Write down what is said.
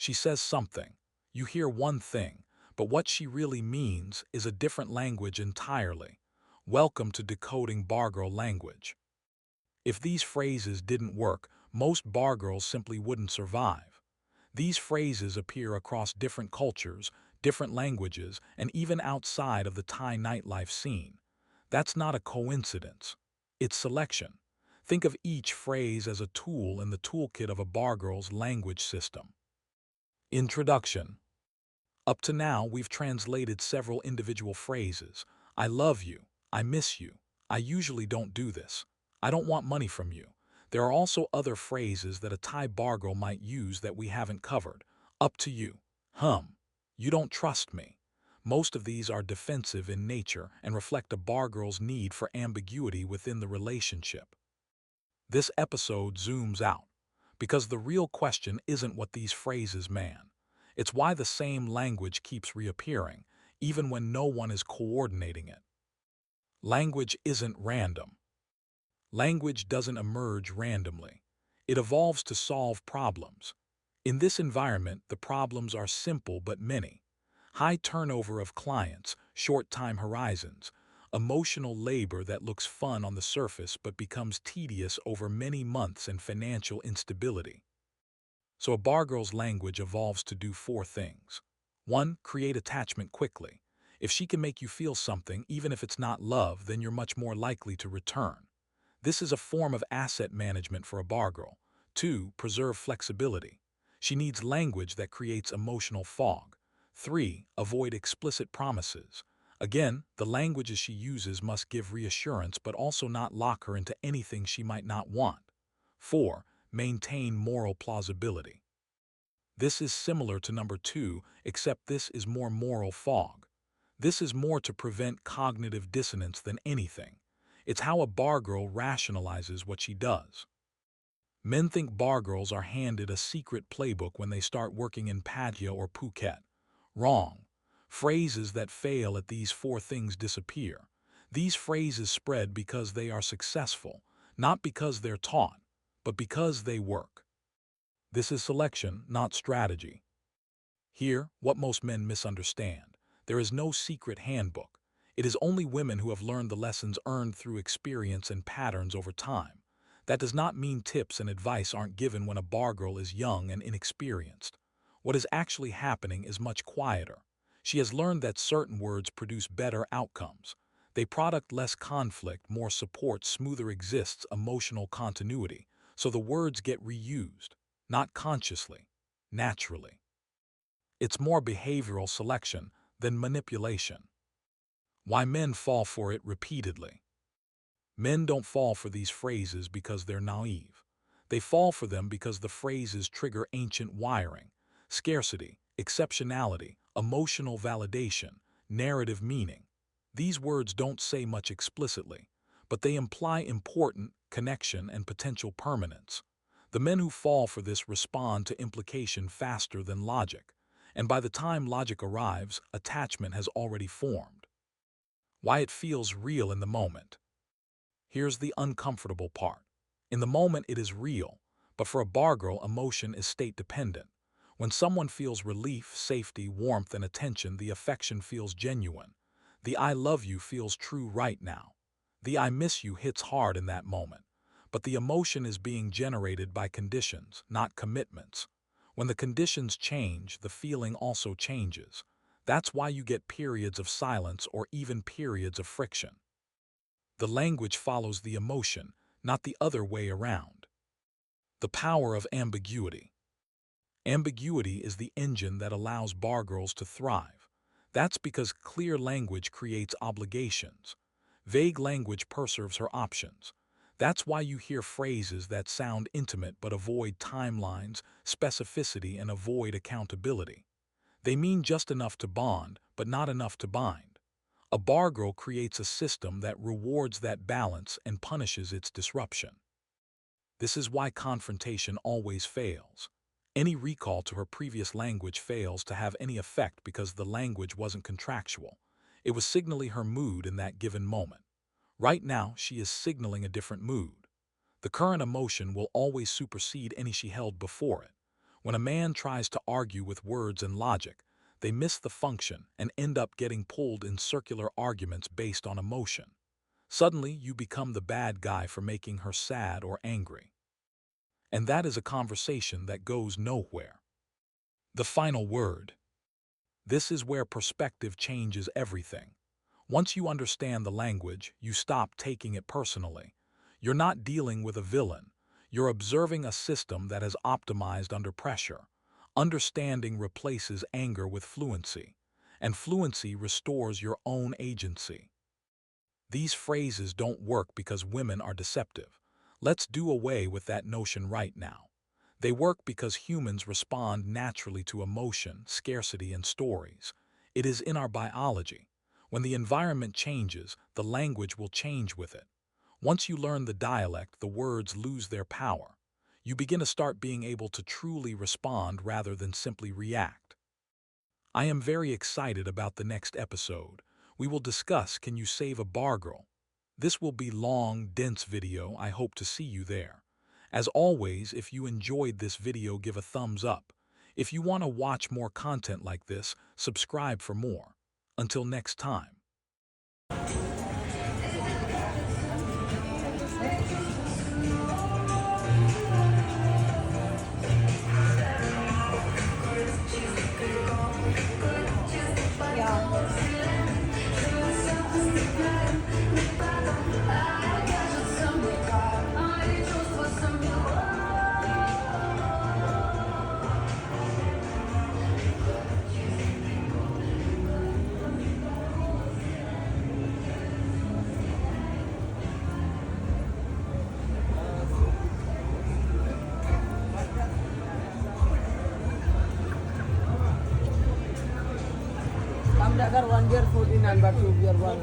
She says something. You hear one thing, but what she really means is a different language entirely. Welcome to decoding Bargirl language. If these phrases didn't work, most bargirls simply wouldn't survive. These phrases appear across different cultures, different languages, and even outside of the Thai nightlife scene. That's not a coincidence. It's selection. Think of each phrase as a tool in the toolkit of a bargirl's language system. Introduction. Up to now, we've translated several individual phrases. I love you. I miss you. I usually don't do this. I don't want money from you. There are also other phrases that a Thai bargirl might use that we haven't covered. Up to you. You don't trust me. Most of these are defensive in nature and reflect a bargirl's need for ambiguity within the relationship. This episode zooms out, because the real question isn't what these phrases mean. It's why the same language keeps reappearing, even when no one is coordinating it. Language isn't random. Language doesn't emerge randomly. It evolves to solve problems. In this environment, the problems are simple but many. High turnover of clients, short time horizons, emotional labor that looks fun on the surface but becomes tedious over many months, and financial instability. So a bargirl's language evolves to do four things. 1. Create attachment quickly. If she can make you feel something, even if it's not love, then you're much more likely to return. This is a form of asset management for a bargirl. 2. Preserve flexibility. She needs language that creates emotional fog. 3. Avoid explicit promises. Again, the languages she uses must give reassurance but also not lock her into anything she might not want. 4. Maintain moral plausibility. This is similar to number 2, except this is more moral fog. This is more to prevent cognitive dissonance than anything. It's how a bargirl rationalizes what she does. Men think bargirls are handed a secret playbook when they start working in Pattaya or Phuket. Wrong. Phrases that fail at these four things disappear. These phrases spread because they are successful, not because they're taught, but because they work. This is selection, not strategy. Here, what most men misunderstand. There is no secret handbook. It is only women who have learned the lessons earned through experience and patterns over time. That does not mean tips and advice aren't given when a bargirl is young and inexperienced. What is actually happening is much quieter. She has learned that certain words produce better outcomes. They product less conflict, more support, smoother exists emotional continuity, so the words get reused, not consciously, naturally. It's more behavioral selection than manipulation. Why men fall for it repeatedly. Men don't fall for these phrases because they're naive. They fall for them because the phrases trigger ancient wiring, scarcity, exceptionality, emotional validation, narrative meaning. These words don't say much explicitly, but they imply important connection and potential permanence. The men who fall for this respond to implication faster than logic, and by the time logic arrives, attachment has already formed. Why it feels real in the moment. Here's the uncomfortable part. In the moment it is real, but for a bargirl, emotion is state-dependent. When someone feels relief, safety, warmth, and attention, the affection feels genuine. The I love you feels true right now. The I miss you hits hard in that moment. But the emotion is being generated by conditions, not commitments. When the conditions change, the feeling also changes. That's why you get periods of silence or even periods of friction. The language follows the emotion, not the other way around. The power of ambiguity. Ambiguity is the engine that allows bargirls to thrive. That's because clear language creates obligations. Vague language preserves her options. That's why you hear phrases that sound intimate but avoid timelines, specificity, and avoid accountability. They mean just enough to bond, but not enough to bind. A bargirl creates a system that rewards that balance and punishes its disruption. This is why confrontation always fails. Any recall to her previous language fails to have any effect because the language wasn't contractual. It was signaling her mood in that given moment. Right now, she is signaling a different mood. The current emotion will always supersede any she held before it. When a man tries to argue with words and logic, they miss the function and end up getting pulled in circular arguments based on emotion. Suddenly, you become the bad guy for making her sad or angry. And that is a conversation that goes nowhere. The final word. This is where perspective changes everything. Once you understand the language, you stop taking it personally. You're not dealing with a villain. You're observing a system that is optimized under pressure. Understanding replaces anger with fluency, and fluency restores your own agency. These phrases don't work because women are deceptive. Let's do away with that notion right now. They work because humans respond naturally to emotion, scarcity, and stories. It is in our biology. When the environment changes, the language will change with it. Once you learn the dialect, the words lose their power. You begin to start being able to truly respond rather than simply react. I am very excited about the next episode. We will discuss Can You Save a Bargirl? This will be long, dense video. I hope to see you there. As always, if you enjoyed this video, give a thumbs up. If you want to watch more content like this, subscribe for more. Until next time. Kamu dah kan 1 year 14 and back to year 1.